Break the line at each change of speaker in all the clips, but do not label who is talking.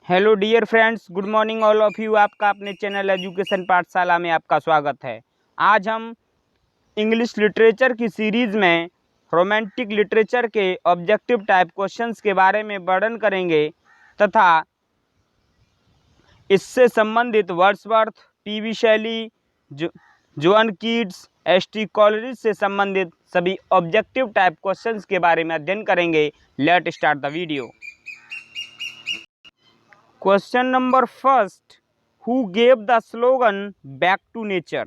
Hello dear friends, good morning all of you. आपका अपने channel education पाठशाला में आपका स्वागत है। आज हम इंग्लिश लिटरेचर की सीरीज़ में रोमांटिक लिटरेचर के ऑब्जेक्टिव टाइप क्वेश्चंस के बारे में वर्णन करेंगे तथा इससे संबंधित वर्ड्सवर्थ, पीवी शैली, जॉन कीट्स, एस.टी. कॉलरिज से संबंधित सभी ऑब्जेक्टिव टाइप क्वेश्चंस के बारे में अध्ययन करेंगे। Let start the video. Question number first, who gave the slogan back to nature?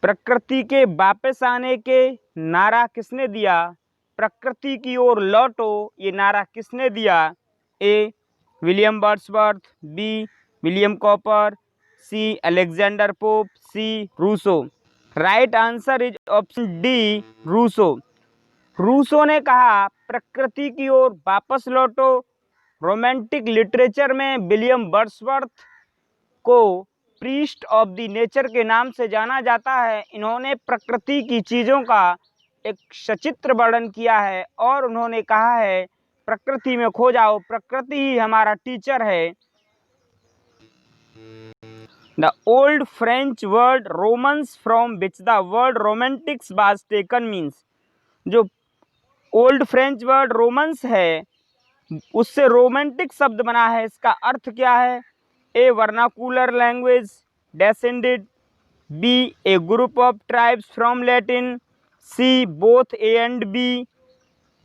प्रकृति के वापस आने के नारा किसने दिया? प्रकृति की ओर लौटो, ये नारा किसने दिया? A William Wordsworth, B William Cowper, C Alexander Pope, C Rousseau. Right answer is option D Rousseau. Rousseau ने कहा प्रकृति की ओर वापस लौटो। रोमांटिक लिटरेचर में विलियम वर्ड्सवर्थ को प्रीस्ट ऑफ द नेचर के नाम से जाना जाता है। इन्होंने प्रकृति की चीज़ों का एक सचित्र वर्णन किया है और उन्होंने कहा है प्रकृति में खो जाओ, प्रकृति ही हमारा टीचर है। The old French word Romans from which the word Romantics was taken means, जो ओल्ड फ्रेंच वर्ड रोमन्स है उससे रोमांटिक शब्द बना है, इसका अर्थ क्या है? A vernacular language descended, B a group of tribes from Latin, C both A and B,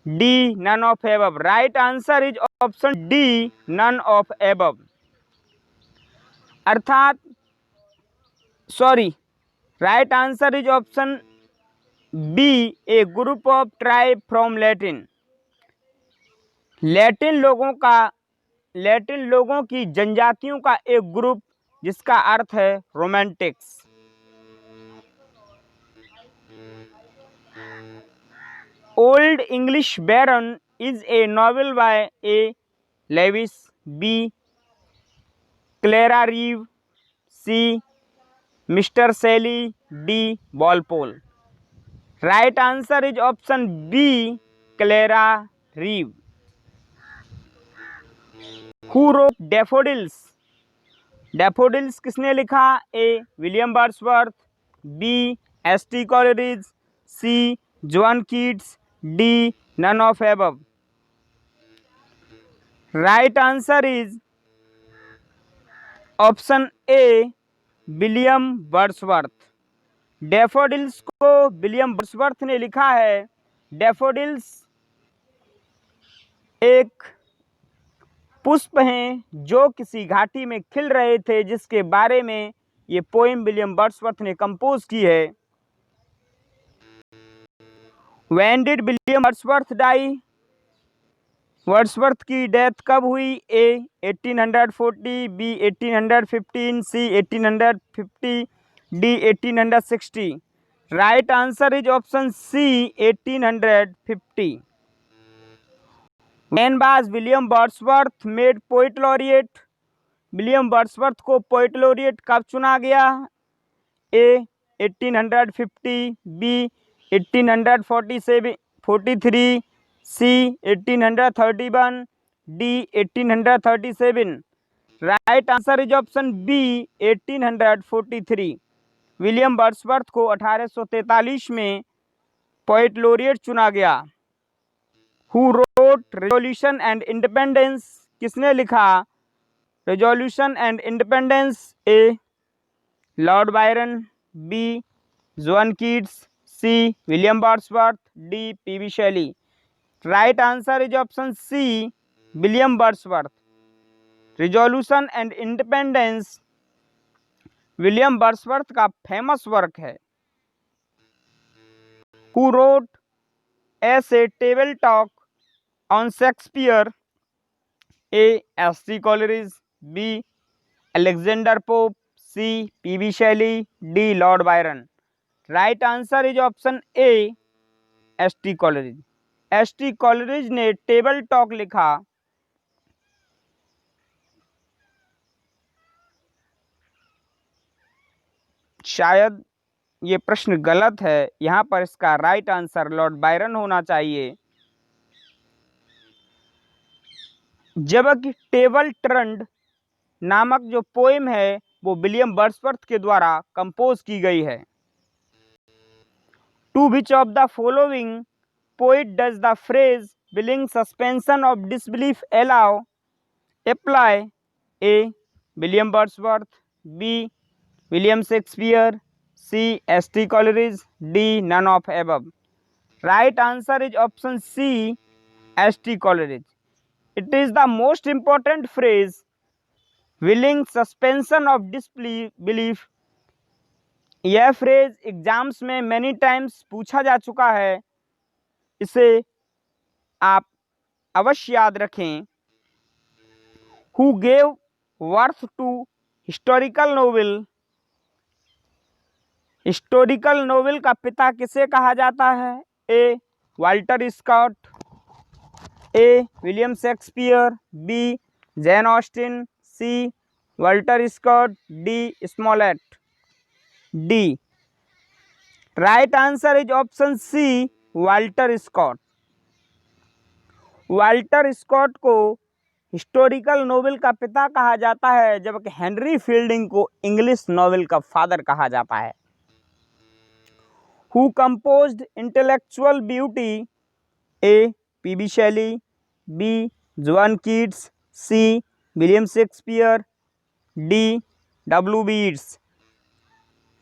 D none of above. Right answer is option D none of above. अर्थात right answer is option B a group of tribe from Latin. Latin लोगों की जनजातियों का एक group जिसका अर्थ है romantics. Old English baron is a novel by A Lewis, B Clara Reeve, C Mister सेली, D Walpole. Right answer is option B Clara Reeve. Who wrote daffodils? Daffodils किसने लिखा? A William Wordsworth, B S T. Coleridge, C John Keats, D none of above. Right answer is option A William Wordsworth. Daffodils को William Wordsworth ने लिखा है। Daffodils एक पुष्प हैं जो किसी घाटी में खिल रहे थे, जिसके बारे में ये पोएम विलियम वर्ड्सवर्थ ने कंपोज की है। When did William Wordsworth die? Wordsworth की डेथ कब हुई? A 1840, B 1815, C 1850, D 1860। Right answer is option C 1850। When was William Wordsworth made poet laureate? William Wordsworth को पोएट लॉरिएट कब चुना गया? A 1850, B 1843, C 1831, D 1837। Right answer is option B 1843। William Wordsworth को 1843 में poet laureate चुना गया। Who wrote resolution and independence? किसने लिखा resolution and independence? A Lord Byron, B John Keats, C William Wordsworth, D P V Shelley. Right answer is option C William Wordsworth. Resolution and independence William Wordsworth का famous work है। Who wrote ऐसे table talk on Shakespeare? A S T. Coleridge, B Alexander Pope, C P V Shelley, D Lord Byron. Right answer is option A S T. Coleridge. S T. Coleridge ने table talk लिखा। शायद ये प्रश्न गलत है, यहाँ पर इसका राइट आंसर लॉर्ड बायरन होना चाहिए। जबकि टेबल टर्न्ड नामक जो पोएम है वो विलियम वर्ड्सवर्थ के द्वारा कंपोज की गई है। To which of the following poet does the phrase willing suspension of disbelief apply? A William Wordsworth, B William Shakespeare, C S T. Coleridge, D none of above. Right answer is option C S T. Coleridge. It is the most important phrase willing suspension of disbelief. यह phrase exams में many times पूछा जा चुका है, इसे आप अवश्य याद रखें। Who gave worth to historical novel? Historical novel का पिता किसे कहा जाता है? A Walter Scott, A William Shakespeare, B Jane Austen, C Walter Scott, D Smollett. D right answer is option C Walter Scott. Walter Scott को historical novel का पिता कहा जाता है, जबकि हेनरी फील्डिंग को इंग्लिश नोवेल का फादर कहा जाता है। Who composed intellectual beauty? A P B. Shelley, B John Keats, C William Shakespeare, D W B. Yeats.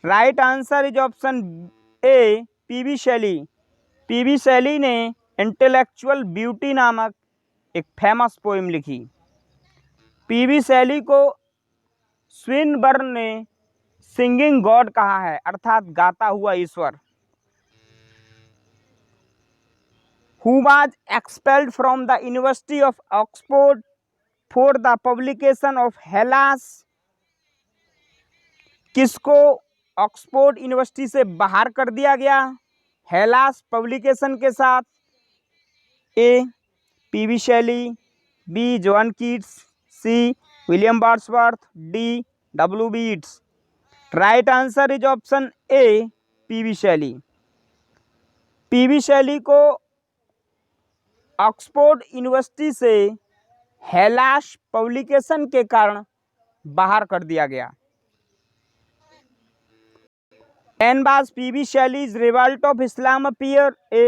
Right answer is option A P B. Shelley. P B. शेली ने इंटेलेक्चुअल ब्यूटी नामक एक famous poem लिखी। PB. Shelley को Swinburne ने singing God कहा है, अर्थात गाता हुआ ईश्वर। Who was expelled from the University of Oxford for the publication of Hellas? किसको ऑक्सफोर्ड यूनिवर्सिटी से बाहर कर दिया गया हेलास पब्लिकेशन के साथ? A P B. Shelley, B John Keats, C William Wordsworth, D W B. Yeats. Right answer is option A P B. Shelley. P B. Shelley को Oxford University से हेलास पब्लिकेशन के कारण बाहर कर दिया गया। When was P.B. Shelley's Revolt of Islam appear? A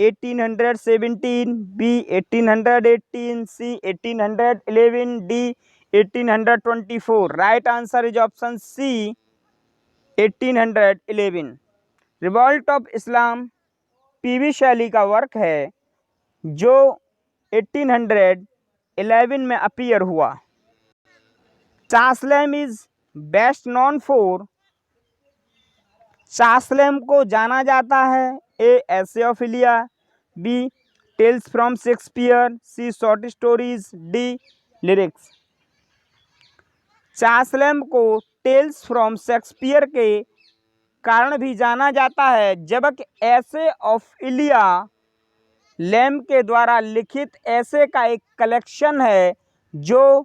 1817, B 1818, C 1811, D 1824। Right answer is option C 1811। Revolt of Islam P B. Shelley का work है जो 1811 में अपीयर हुआ। Charles Lamb is best known for? Charles Lamb को जाना जाता है A essay of Elia, B tales from Shakespeare, C short stories, D lyrics. Charles Lamb को टेल्स फ्रॉम शेक्सपियर के कारण भी जाना जाता है, जबकि एसे ऑफ इलिया लैम के द्वारा लिखित ऐसे का एक कलेक्शन है जो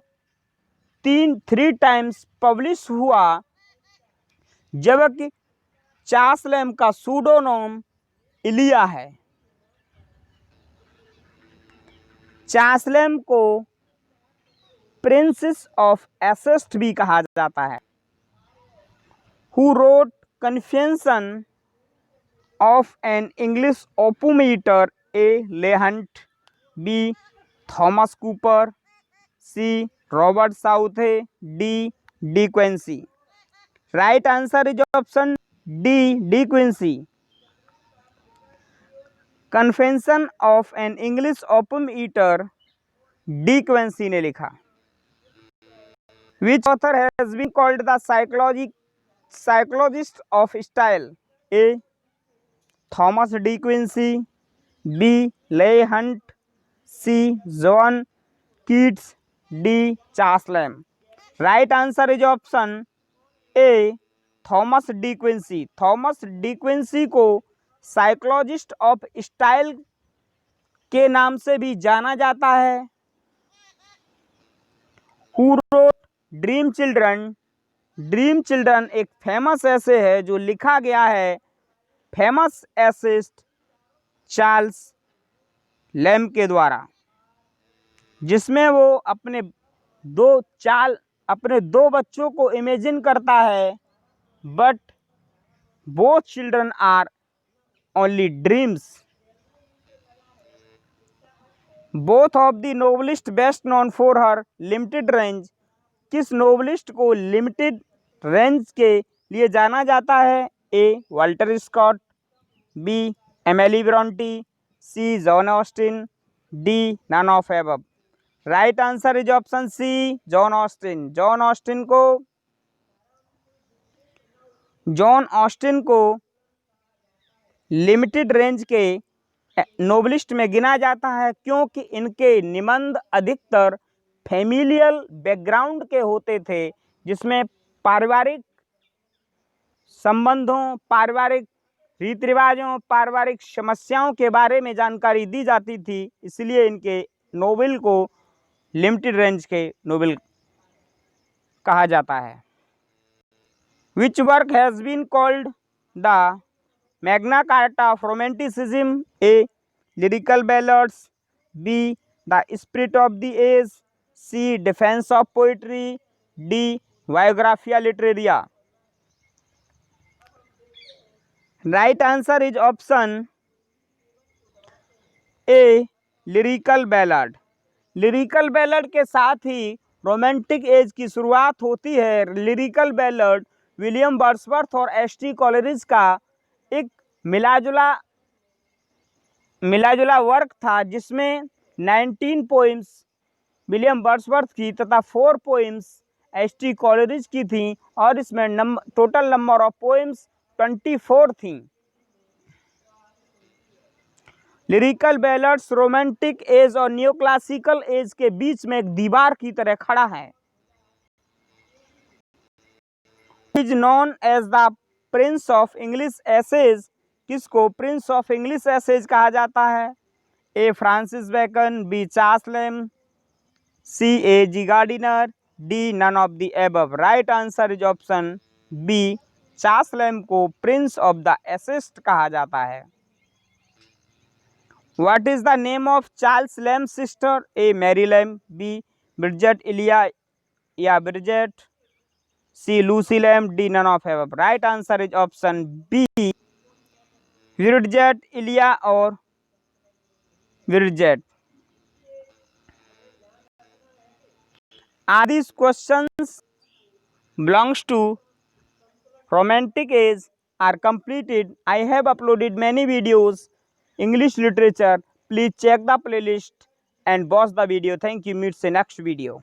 3 टाइम्स पब्लिश हुआ, जबकि चासलैम का सूडोनोम इलिया है। चासलैम को प्रिंसेस ऑफ एसेस्ट भी कहा जाता है। Who wrote confession of an English opium eater? A Leigh Hunt, B Thomas Cooper, C Robert Southey, D De Quincey. Right answer is option D De Quincey. Confession of an English opium eater De Quincey ने लिखा। Which author has been called the psychologist of style? A Thomas De Quincey, B Leigh Hunt, C John Keats, D Charles Lamb. Right answer is option A Thomas De Quincey. Thomas De Quincy को psychologist of style के नाम से भी जाना जाता है। Who road dream children? Dream children एक famous ऐसे है जो लिखा गया है फेमस एसेस्ट चार्ल्स लैम के द्वारा। जिसमें वो अपने दो बच्चों को इमेजिन करता है, but both children are only dreams. Both of the novelist best known for her limited range. किस नोवेलिस्ट को लिमिटेड रेंज के लिए जाना जाता है? A Walter Scott, B Emily Brontë, C John Austen, D none of above. Right answer is option C, John Austen. John Austen को limited range के novelist में गिना जाता है, क्योंकि इनके निबंध अधिकतर फैमिलियल बैकग्राउंड के होते थे, जिसमें पारिवारिक संबंधों, पारिवारिक रीति रिवाजों, पारिवारिक समस्याओं के बारे में जानकारी दी जाती थी। इसलिए इनके नोवेल को लिमिटेड रेंज के नोवेल कहा जाता है। Which work has been called the Magna Carta of romanticism? A lyrical ballads, B the spirit of the age, C defence of poetry, D biographia literaria. Right answer is option A lyrical ballad. Lyrical ballad के साथ ही romantic age की शुरुआत होती है। Lyrical ballad William Wordsworth और S T. Coleridge का एक मिलाजुला वर्क था, जिसमें 19 पोइम्स विलियम वर्ड्सवर्थ की तथा 4 पोइम्स एस.टी. कॉलरिज की थी, और इसमें टोटल नंबर ऑफ पोइम्स 24 थी। लिरिकल बैलड्स रोमांटिक एज और न्यू क्लासिकल एज के बीच में एक दीवार की तरह खड़ा है। Is known as the prince of English essays. किसको प्रिंस ऑफ इंग्लिश एसेज कहा जाता है? A Francis Bacon, B Charles Lamb, C A G Gardiner, D none of the above. Right answer is option B, Charles Lamb को prince of the essays कहा जाता है। What is the name of Charles Lamb sister? A Mary Lamb, B Bridget Elia या Bridget, C Lucy Lamb, D none of above. Right answer is option B, Bridget Elia और Bridget. Are these questions belongs to romantic age are completed? I have uploaded many videos English literature. Please check the playlist and watch the video. Thank you. Meet the next video.